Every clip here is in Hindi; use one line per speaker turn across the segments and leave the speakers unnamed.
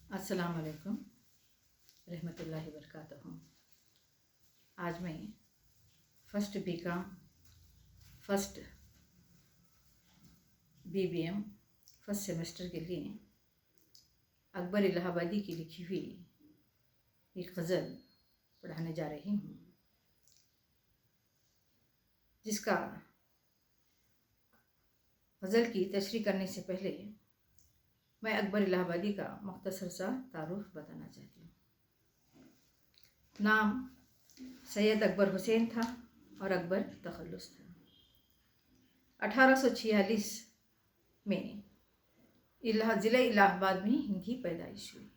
अस्सलाम वालेकुम रहमतुल्लाहि वबरकातुहू। आज मैं first BCom first BBM first semester के लिए अकबर इलाहाबादी की लिखी हुई एक गज़ल पढ़ाने जा रही हूँ, जिसका गज़ल की तशरीह करने से पहले मैं अकबर इलाहाबादी का मुख्तसर सा तारुफ बताना चाहती हूँ। नाम सैयद अकबर हुसैन था और अकबर तखल्लुस था। 1846 में ज़िले इलाहाबाद में इनकी पैदाइश हुई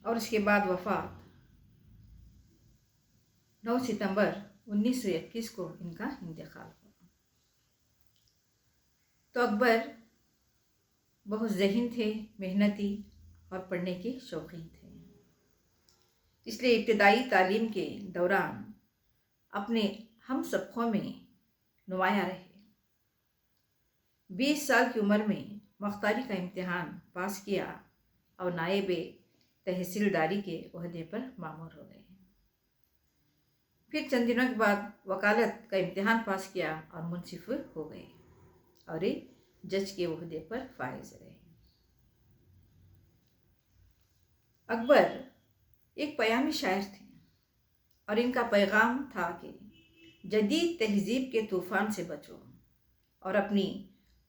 और उसके बाद वफ़ात 9 सितंबर 1921 को इनका इंतकाल हुआ। तो अकबर बहुत ज़हीन थे, मेहनती और पढ़ने के शौकीन थे, इसलिए इब्तदाई तालीम के दौरान अपने हम सबकों में नुमाया रहे। 20 साल की उम्र में मुख्तारी का इम्तिहान पास किया और नायब तहसीलदारी के ओहदे पर मामूर हो गए। फिर चंद दिनों के बाद वकालत का इम्तिहान पास किया और मुंसिफ हो गए और जज के ओहदे पर फाइज रहे। अकबर एक पयामी शायर थे और इनका पैगाम था कि जदीद तहजीब के तूफ़ान से बचो और अपनी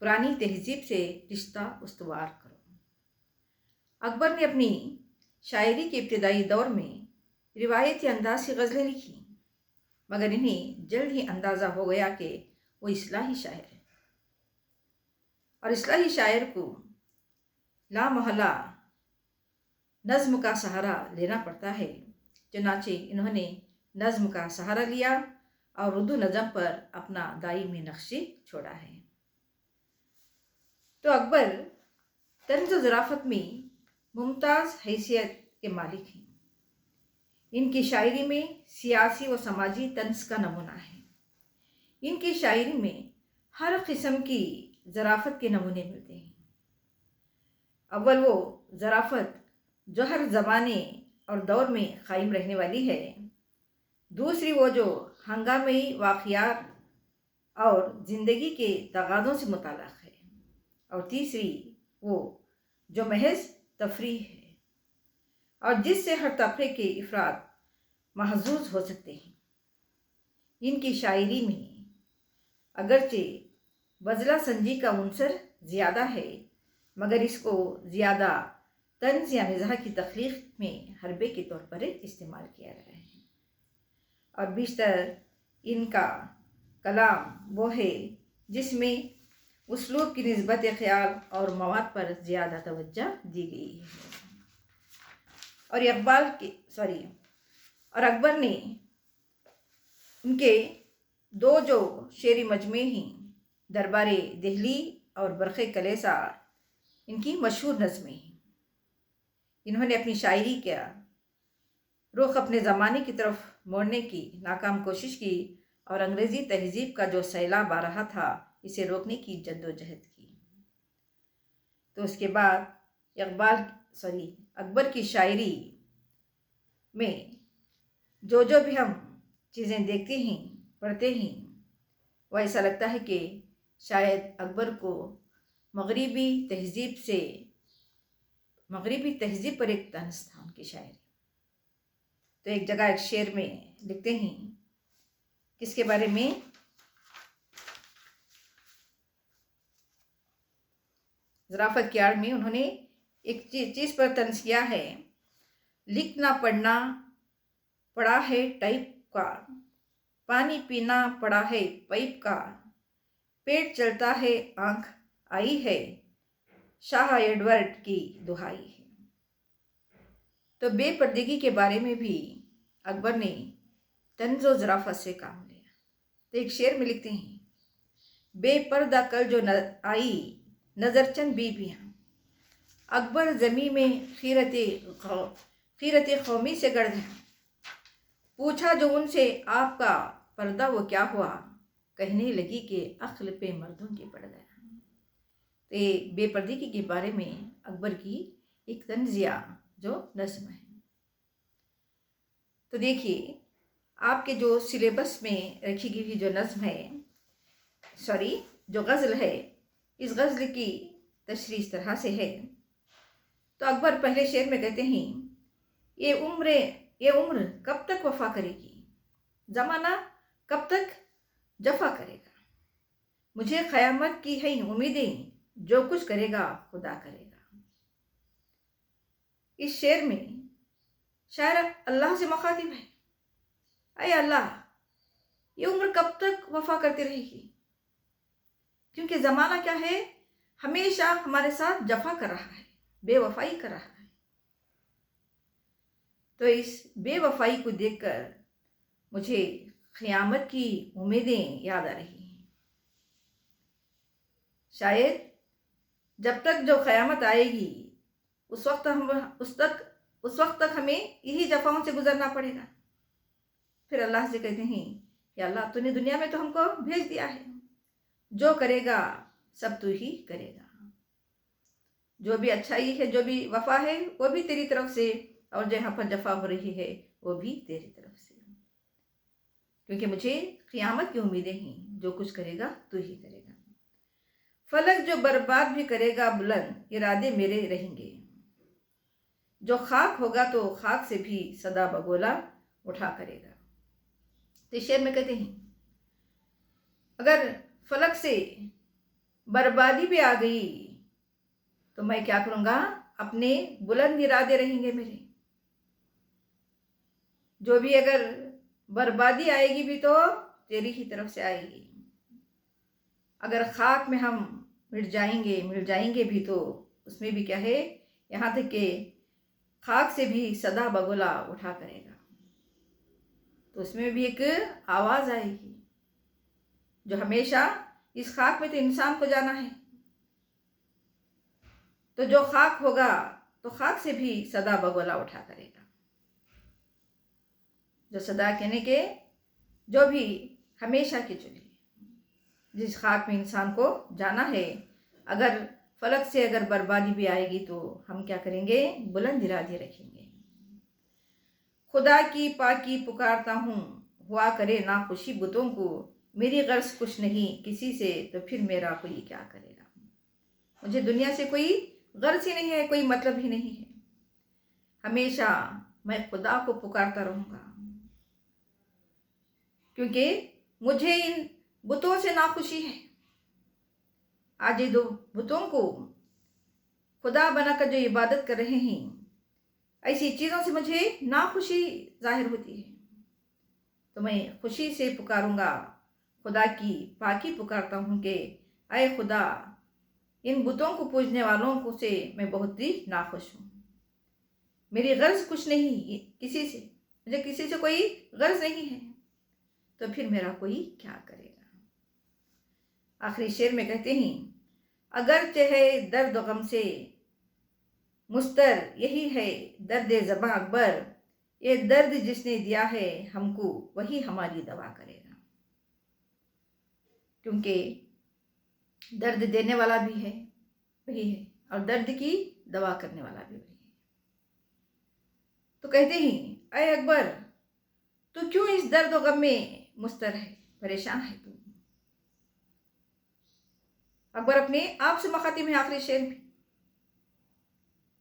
पुरानी तहजीब से रिश्ता उस्तवार करो। अकबर ने अपनी शायरी के इब्तदाई दौर में रिवायती अंदाज की गज़लें लिखी, मगर इन्हें जल्द ही अंदाज़ा हो गया कि वो इस्लाही शायर है और इस्लाही शायर को लामहला नज़्म का सहारा लेना पड़ता है। चुनाचे इन्होंने नज़्म का सहारा लिया और उर्दू नज़म पर अपना दायमी नक्शी छोड़ा है। तो अकबर तंज़ व ज़राफ़त में मुमताज़ हैसियत के मालिक हैं। इनकी शायरी में सियासी व समाजी तंज़ का नमूना है। इनकी शायरी में हर किस्म की ज़राफ़त के नमूने मिलते हैं। अव्वल वो ज़राफ़त जो हर ज़माने और दौर में कायम रहने वाली है, दूसरी वो जो हंगामी वाक़ियात और ज़िंदगी के तगाज़ों से मुताल्लिक़ है, और तीसरी वो जो महज तफरीह है और जिससे हर तबके के अफराद महजूज हो सकते हैं। इनकी शायरी में अगरचे बज़ला संजी का उनसर ज़्यादा है, मगर इसको ज़्यादा तंज़ या मिज़ाह की तख्लीक़ में हरबे के तौर पर इस्तेमाल किया गया है और बेशतर इनका कलाम वो है जिसमें उसलूब की निस्बत ख़याल और मवाद पर ज़्यादा तवज्जो दी गई है। और अकबर ने उनके दो जो शेरी मजमे हैं, दरबारे दिल्ली और बरक़े कलेसा, इनकी मशहूर नज़में हैं। इन्होंने अपनी शायरी का रुख अपने ज़माने की तरफ मोड़ने की नाकाम कोशिश की और अंग्रेज़ी तहजीब का जो सैलाब आ रहा था, इसे रोकने की जद्दोजहद की। तो उसके बाद अकबर की शायरी में जो भी हम चीज़ें देखते हैं, पढ़ते हैं, वह ऐसा लगता है कि शायद अकबर को मगरिबी तहजीब पर एक तंज़ था उनकी शायरी। तो एक जगह एक शेर में लिखते हैं किसके बारे में, ज़राफ़त की आड़ में उन्होंने एक चीज़ पर तंज़ किया है। लिखना पढ़ना पड़ा है टाइप का, पानी पीना पड़ा है पाइप का, पेट चलता है आँख आई है, शाह एडवर्ड की दुहाई है। तो बेपर्दगी के बारे में भी अकबर ने तंज़ व ज़राफ़त से काम लिया। तो एक शेर में लिखते हैं, बेपर्दा कल जो आई नज़रचंद बीबियाँ, अकबर ज़मी में खीरत कौमी से गड़ गया, पूछा जो उनसे आपका पर्दा वो क्या हुआ, कहने लगी कि अक्ल पे मर्दों के पड़ गया। तो ये बेपर्दगी के बारे में अकबर की एक तंजिया जो नज़्म है। तो देखिए, आपके जो सिलेबस में रखी गई हुई जो नज़्म है, सॉरी जो गज़ल है, इस गज़ल की तशरीह इस तरह से है। तो अकबर पहले शेर में कहते हैं, ये उम्र कब तक वफा करेगी, ज़माना कब तक जफा करेगा, मुझे क़यामत की है उम्मीदें, जो कुछ करेगा खुदा करेगा। इस शेर में शायर अल्लाह से मुखातिब है, अय अल्लाह, ये उम्र कब तक वफा करती रहेगी, क्योंकि ज़माना क्या है, हमेशा हमारे साथ जफा कर रहा है, बेवफाई कर रहा है। तो इस बेवफाई को देखकर मुझे क़यामत की उम्मीदें याद आ रही हैं। शायद जब तक जो क़यामत आएगी उस वक्त तक हमें यही जफाओं से गुजरना पड़ेगा। फिर अल्लाह से कहते हैं, या अल्लाह, तूने दुनिया में तो हमको भेज दिया है, जो करेगा सब तू ही करेगा, जो भी अच्छाई है, जो भी वफा है, वो भी तेरी तरफ से, और जो यहाँ पर जफा हो रही है वो भी तेरी तरफ से, क्योंकि मुझे क़यामत की उम्मीदें हैं, जो कुछ करेगा तू ही करेगा। फलक जो बर्बाद भी करेगा बुलंद, इरादे मेरे रहेंगे, जो खाक होगा तो खाक से भी सदा बगोला उठा करेगा। तो शेर में कहते हैं, अगर फलक से बर्बादी भी आ गई तो मैं क्या करूँगा, अपने बुलंद इरादे रहेंगे मेरे। जो भी अगर बर्बादी आएगी भी तो तेरी ही तरफ से आएगी। अगर खाक में हम मिट जाएंगे भी तो उसमें भी क्या है, यहाँ तक कि खाक से भी सदा बगोला उठा करेगा, तो उसमें भी एक आवाज़ आएगी, जो हमेशा इस खाक में तो इंसान को जाना है, तो जो खाक होगा तो खाक से भी सदा बगोला उठा करेगा। जो सदा कहने के जो भी हमेशा की चुनी, जिस खाक में इंसान को जाना है, अगर फलक से अगर बर्बादी भी आएगी तो हम क्या करेंगे, बुलंद इरादे रखेंगे। खुदा की पाकी पुकारता हूँ, हुआ करे ना खुशी बुतों को, मेरी गर्ज कुछ नहीं किसी से, तो फिर मेरा कोई क्या करेगा। मुझे दुनिया से कोई गर्ज ही नहीं है, कोई मतलब ही नहीं है, हमेशा मैं खुदा को पुकारता रहूँगा, क्योंकि मुझे इन बुतों से नाखुशी है। आज ये दो बुतों को खुदा बनाकर जो इबादत कर रहे हैं, ऐसी चीज़ों से मुझे नाखुशी जाहिर होती है, तो मैं खुशी से पुकारूंगा, खुदा की पाकी पुकारता हूँ कि आए खुदा, इन बुतों को पूजने वालों को से मैं बहुत ही नाखुश हूँ, मेरी गर्ज कुछ नहीं किसी से, मुझे किसी से कोई गर्ज नहीं है, तो फिर मेरा कोई क्या करेगा। आखिरी शेर में कहते हैं, अगर चाहे दर्द गम से मुस्तर यही है दर्द ज़बां अकबर, ये दर्द जिसने दिया है हमको वही हमारी दवा करेगा। क्योंकि दर्द देने वाला भी है वही है, और दर्द की दवा करने वाला भी वही है। तो कहते हैं, अय अकबर, तू क्यों इस दर्द और गम में मुस्तर है, परेशान है तू। अकबर अपने आप से मुखातिब है आखिरी शेर में,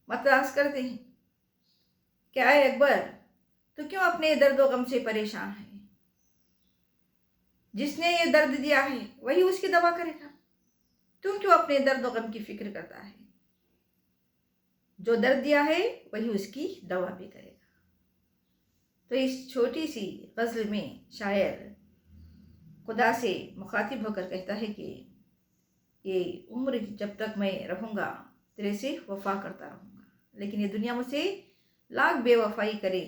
मतराज करते हैं, क्या है अकबर, तो क्यों अपने दर्द और गम से परेशान है, जिसने ये दर्द दिया है वही उसकी दवा करेगा, तू क्यों अपने दर्द और गम की फिक्र करता है, जो दर्द दिया है वही उसकी दवा भी करेगा। तो इस छोटी सी गज़ल में शायर खुदा से मुखातिब होकर कहता है कि ये उम्र जब तक मैं रहूँगा तेरे से वफा करता रहूँगा, लेकिन ये दुनिया मुझसे लाख बेवफाई करे,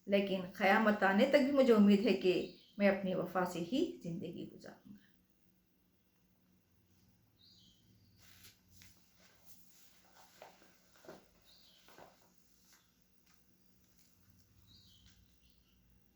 लेकिन क़यामत आने तक भी मुझे उम्मीद है कि मैं अपनी वफा से ही ज़िंदगी गुजारूँ।